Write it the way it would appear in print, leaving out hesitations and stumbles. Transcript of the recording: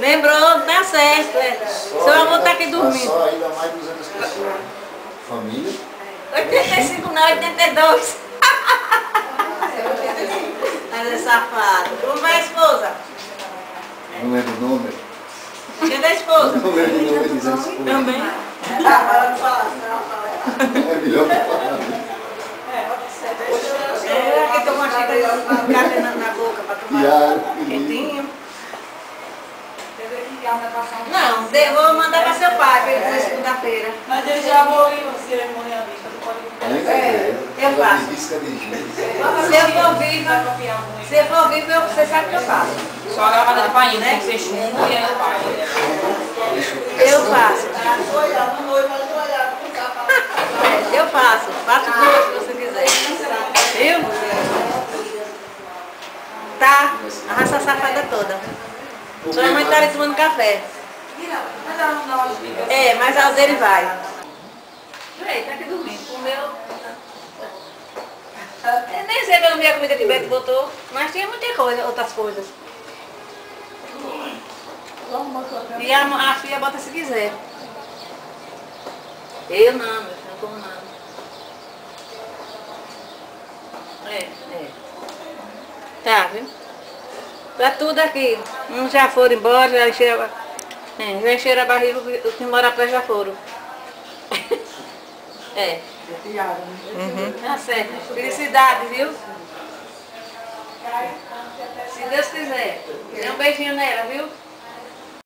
Lembrou, tá certo. Seu amor tá aqui dormindo. Só ainda mais 200 pessoas. Família? 85 não, 82. Mas é safado. Como vai a esposa? Não lembro o número. Dia da esposa? Não lembro o número, dizendo esposa. Também. É melhor não falar. É, que tomou uma xícara de café na boca para tomar quentinho. Não, vou mandar para seu pai, para ele fazer segunda-feira. Mas ele já aboliu o cerimonialista, não pode... Eu faço. Se eu for vivo, você sabe que eu faço. Só a gravata de painho, né? Que você chumbo e aí vai. Eu faço. Eu faço. Faço tudo se você quiser. Viu? Tá. Arrasta a safada toda. Sua mãe tá ali tomando café. É, mas a dele vai. Ei, tá aqui dormindo. O meu... Eu nem sei que eu não vi a comida que o Beto botou, mas tinha muita coisa, outras coisas. E a filha bota se quiser. Eu não, meu filho, não como nada. Tá, viu? Tá tudo aqui. Uns já foram embora, já encheram a barriga, os que moram perto já foram. É. Tá certo. Felicidade, viu? Se Deus quiser. Dê um beijinho nela, viu?